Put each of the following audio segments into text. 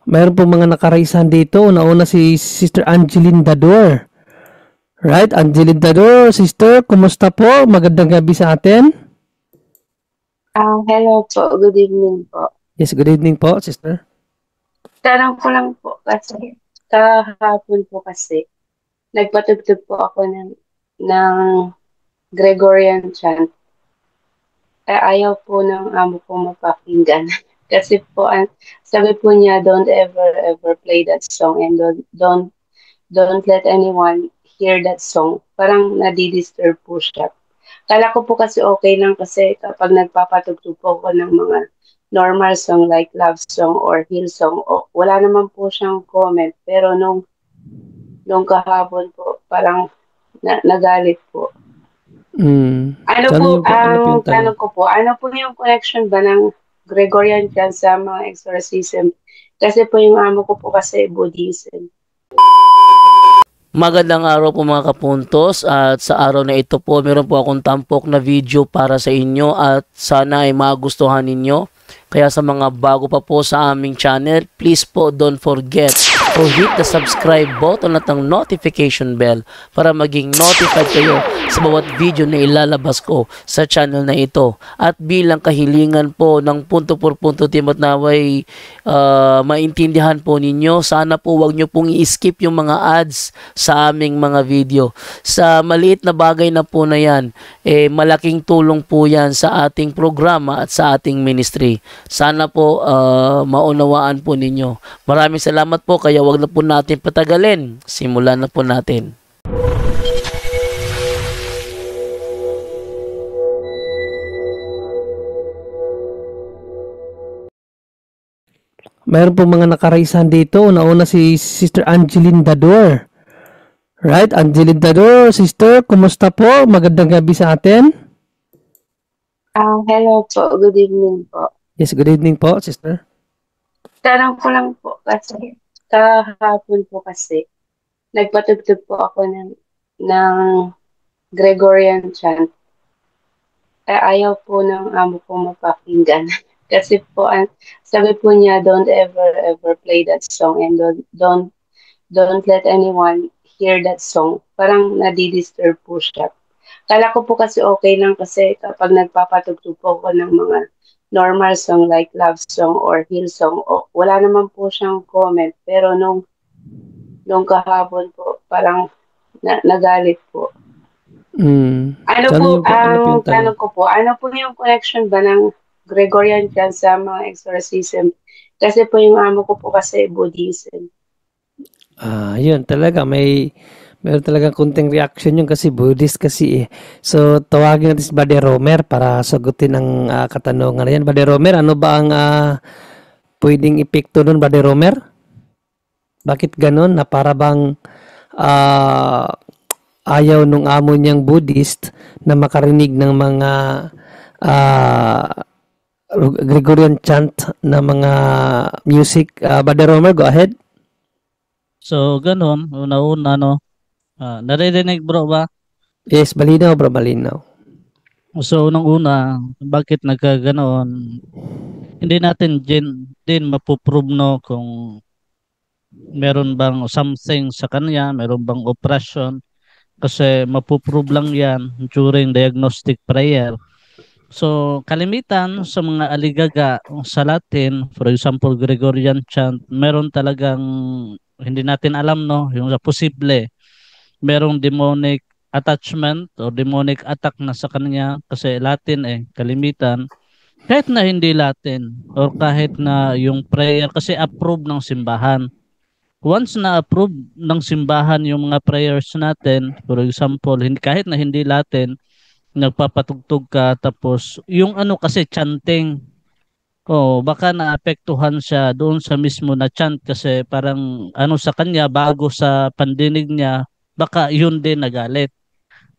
Mayroon po mga nakaraisahan dito. Una-una si Sister Angeline Dador. Right, Angeline Dador, sister, kumusta po? Magandang gabi sa atin. Hello po, good evening po. Yes, good evening po, sister. Tanong ko lang po kasi kahapon po kasi nagpatugtog po ako ng Gregorian chant. Ayaw po ng amo ko mapakinggan. Kasi po, sabi po niya, don't ever ever play that song and don't let anyone hear that song. Parang nadi-disturb po siya. Kala ko po kasi okay lang kasi kapag nagpapatugtog po ako ng mga normal song like love song or hill song, wala naman po siyang comment. Pero nung kahapon po, parang nagalit po. Ano So, ano po, yung po, ano ang po yung tanong? tanong ko po, ano po yung connection ba ng Gregorian chant sa mga exorcism? Kasi po yung amo ko po kasi Buddhism. Magandang araw po mga kapuntos, at sa araw na ito po meron po akong tampok na video para sa inyo at sana ay magustuhan ninyo. Kaya sa mga bago pa po sa aming channel, please po don't forget to hit the subscribe button at ang notification bell para maging notified kayo sa bawat video na ilalabas ko sa channel na ito. At bilang kahilingan po ng punto por punto team at naway maintindihan po ninyo, sana po wag nyo pong i-skip yung mga ads sa aming mga video. Sa maliit na bagay na po na yan, malaking tulong po yan sa ating programa at sa ating ministry. Sana po maunawaan po ninyo. Maraming salamat po, kaya wag na po natin patagalin. Simulan na po natin. Mayroon po mga nakaraisahan dito. Una-una si Sister Angeline Dador. Right, Angeline Dador, sister, kumusta po? Magandang gabi sa atin. Hello po, good evening po. Yes, good evening po, sister. Tanong ko lang po kasi kahapon po kasi nagpatugtog po ako ng Gregorian chant. Ayaw po ng amo ko mapakinggan. Kasi po, sabi po niya, don't ever ever play that song and don't let anyone hear that song. Parang nadi-disturb po siya. Kala ko po kasi okay lang kasi kapag nagpapatugtog po ako ng mga normal song like love song or hill song, wala naman po siyang comment. Pero nung kahapon po, parang nagalit po. Ano So, po, ano ang po yung tanong? tanong ko po, ano po yung connection ba ng Gregorian chant sa mga exorcism? Kasi po yung amo ko po kasi Buddhism. Yun talaga meron talagang konting reaction yun kasi Buddhist kasi eh. So, tawagin natin si Brother Romer para sagutin ang katanungan na yan. Brother Romer, ano ba ang pwedeng epekto nun, Brother Romer? Bakit ganun na para bang ah, ayaw nung amo niyang Buddhist na makarinig ng mga ah, Gregorian chant na mga music? Brother Romer, go ahead. So, ganun, una-una, no? Naririnig bro ba? Yes, malinaw bro, malinaw. So, unang-una, bakit nagkaganoon? Hindi natin din mapuprove, no, kung meron bang something sa kanya, meron bang oppression. Kasi mapuprove lang yan during diagnostic prayer. So, kalimitan sa mga aligaga sa Latin, for example, Gregorian chant, meron talagang hindi natin alam, no, yung sa posible merong demonic attachment o demonic attack na sa kanya kasi Latin kalimitan kahit na hindi Latin or kahit na yung prayer kasi approve ng simbahan. Once na approve ng simbahan yung mga prayers natin, for example, kahit na hindi Latin, nagpapatugtog ka tapos yung ano kasi chanting. Oh, baka naapektuhan siya doon sa mismo na chant kasi parang ano sa kanya bago sa pandinig niya, baka yun din nagalit.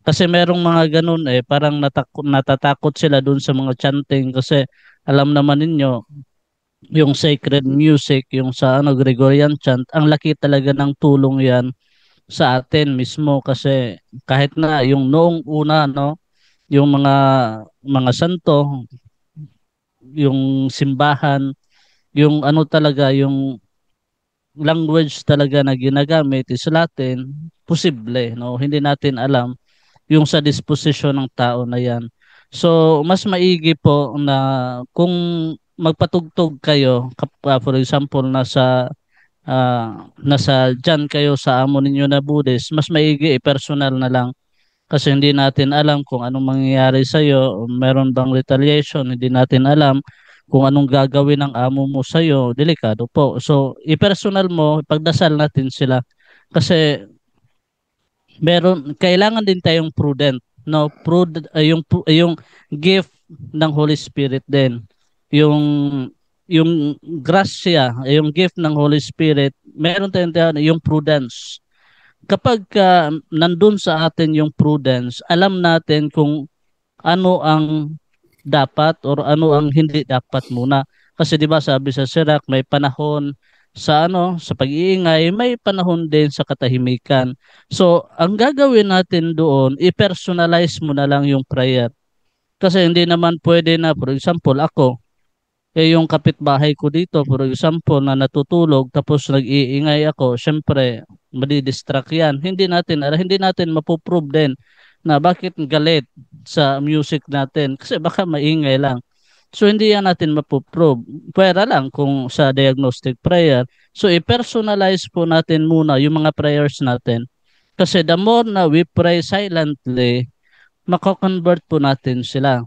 Kasi merong mga ganun parang natatakot sila doon sa mga chanting kasi alam naman ninyo, yung sacred music, yung sa ano Gregorian chant, ang laki talaga ng tulong yan sa atin mismo kasi kahit na yung noong una, no, yung mga santo, yung simbahan, yung ano talaga, yung language talaga na ginagamit is Latin, posible, no? Hindi natin alam yung sa disposition ng tao na yan. So, mas maigi po na kung magpatugtog kayo, for example, nasa dyan kayo sa amo ninyo na Buddhist, mas maigi personal na lang. Kasi hindi natin alam kung anong mangyayari sa'yo, meron bang retaliation, hindi natin alam kung anong gagawin ng amo mo sa'yo, delikado po. So, i-personal mo, ipagdasal natin sila. Kasi kailangan din tayong prudent, no? Yung gift ng Holy Spirit din. Yung yung grasya, yung gift ng Holy Spirit, meron tayong yung prudence. Kapag nandun sa atin yung prudence, alam natin kung ano ang dapat or ano ang hindi dapat muna. Kasi 'di ba sabi sa Sirach, may panahon sa pag-iingay, may panahon din sa katahimikan. So, ang gagawin natin doon, i-personalize mo na lang yung prayer. Kasi hindi naman pwede na, for example, ako, yung kapitbahay ko dito, for example, na natutulog tapos nag-iingay ako, syempre, madidistract yan. Hindi natin mapuprove din na bakit galit sa music natin kasi baka maingay lang. So, hindi yan natin mapuprove. Pwera lang kung sa diagnostic prayer. So, i-personalize po natin muna yung mga prayers natin. Kasi the more na we pray silently, mako-convert po natin sila.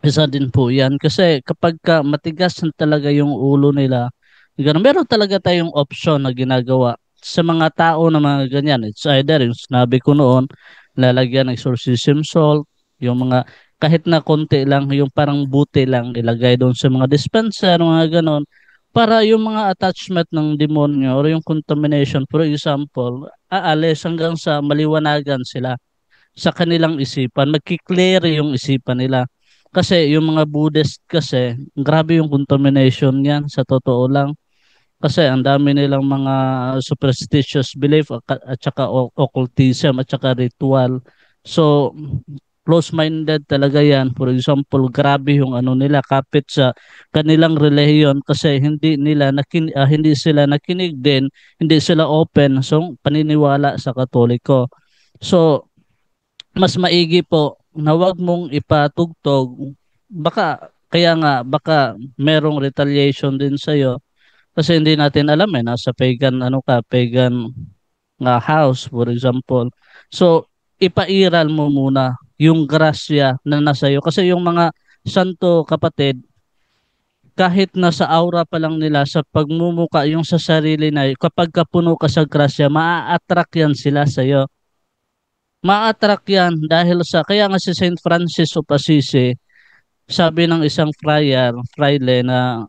Isa din po yan. Kasi kapag matigas na talaga yung ulo nila, ganun, meron talaga tayong option na ginagawa. Sa mga tao na mga ganyan, it's either yung sinabi ko noon, lalagyan ng exorcism salt, yung mga kahit na konti lang, yung parang buti lang ilagay doon sa mga dispenser, mga ganon, para yung mga attachment ng demonyo or yung contamination, for example, aalis hanggang sa maliwanagan sila sa kanilang isipan, magki-clear yung isipan nila. Kasi yung mga Buddhist kasi, grabe yung contamination niyan sa totoo lang. Kasi ang dami nilang mga superstitious belief at saka occultism at saka ritual. So, close-minded talaga yan. For example, grabe yung ano nila, kapit sa kanilang relihiyon kasi hindi sila nakinig din, hindi sila open sa paniniwala sa Katoliko. So, mas maigi po na wag mong ipatugtog, baka merong retaliation din sa iyo kasi hindi natin alam nasa pagan nga house, for example. So ipairal mo muna yung grasya na nasa iyo kasi yung mga santo kapatid, kahit nasa aura pa lang nila sa pagmumuka yung sa sarili na kapag kapuno ka sa grasya, maa-attract yan sila sa iyo. Ma-attract yan dahil kaya nga si Saint Francis of Assisi, sabi ng isang fraile na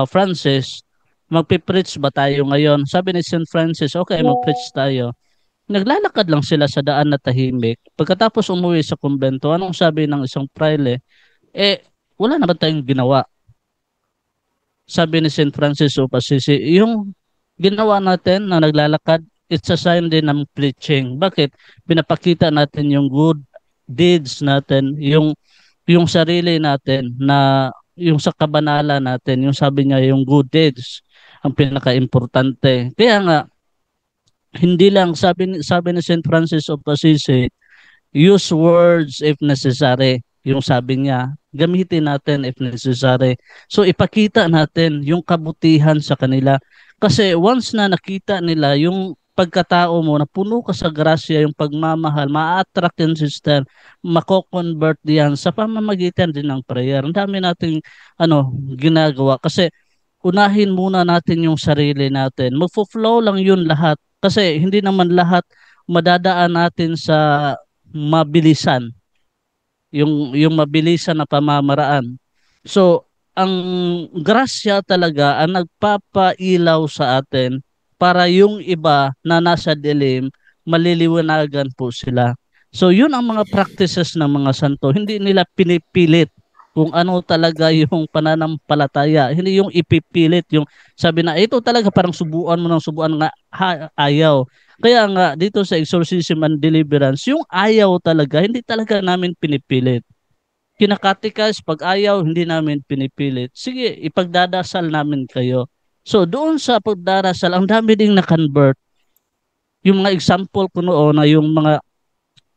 Francis, magpipreach ba tayo ngayon? Sabi ni Saint Francis, okay, mag-preach tayo. Naglalakad lang sila sa daan na tahimik. Pagkatapos umuwi sa kumbento, anong sabi ng isang fraile? Wala naman tayong ginawa. Sabi ni Saint Francis of Assisi, yung ginawa natin na naglalakad, it's a sign din ng preaching. Bakit? Pinapakita natin yung good deeds natin, yung sarili natin na yung sa kabanalan natin, yung sabi niya yung good deeds ang pinaka-importante. Kaya nga hindi lang sabi ni Saint Francis of Assisi, use words if necessary. Yung sabi niya, gamitin natin if necessary. So ipakita natin yung kabutihan sa kanila. Kasi once na nakita nila yung pagkatao mo na puno ka sa grasya, yung pagmamahal, ma-attract yung sister, mako-convert yan sa pamamagitan din ng prayer. Ang dami nating ginagawa kasi unahin muna natin yung sarili natin. Magfo-flow lang yun lahat kasi hindi naman lahat madadaan natin sa mabilisan, yung mabilisan na pamamaraan. So, ang grasya talaga ang nagpapailaw sa atin para yung iba na nasa dilim, maliliwanagan po sila. So, yun ang mga practices ng mga santo. Hindi nila pinipilit kung ano talaga yung pananampalataya. Hindi yung ipipilit, yung sabi na ito talaga parang subuan mo ng subuan nga ayaw. Kaya nga dito sa exorcism and deliverance, yung ayaw talaga, hindi talaga namin pinipilit. Kinakatikas, pag ayaw, hindi namin pinipilit. Sige, ipagdadasal namin kayo. So doon sa pagdarasal, ang dami ding na-convert. Yung mga example ko noon na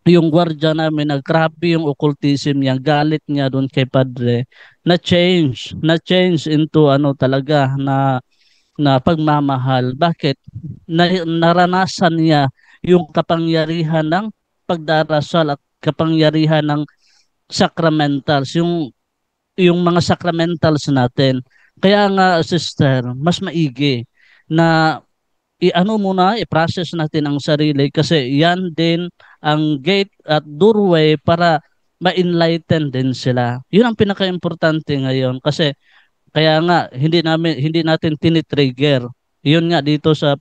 yung gwardiya namin, grabe yung occultism niya, galit niya doon kay Padre, na-change into ano talaga na pagmamahal. Bakit? Naranasan niya yung kapangyarihan ng pagdarasal at kapangyarihan ng sacramentals, yung mga sacramentals natin. Kaya nga, sister, mas maigi na i-ano muna, i-process natin ang sarili kasi yan din ang gate at doorway para ma-enlighten din sila. Yun ang pinaka-importante ngayon kasi kaya nga hindi natin tinitrigger. Yun nga dito sa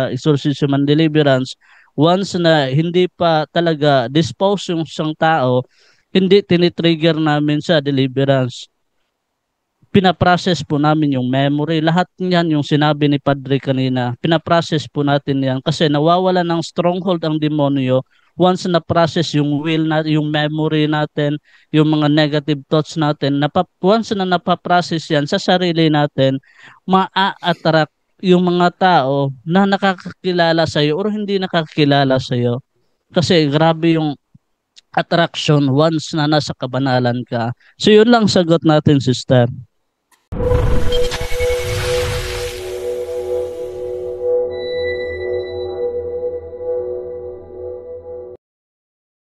exorcism and deliverance, once na hindi pa talaga dispose yung isang tao, hindi tinitrigger namin sa deliverance. Pinaprocess po namin yung memory. Lahat niyan yung sinabi ni Padre kanina. Pinaprocess po natin yan kasi nawawala ng stronghold ang demonyo once na process yung will natin, yung memory natin, yung mga negative thoughts natin, once na napaprocess yan sa sarili natin, maa-attract yung mga tao na nakakakilala sa iyo or hindi nakakilala sa iyo. Kasi grabe yung attraction once na nasa kabanalan ka. So yun lang sagot natin, sister.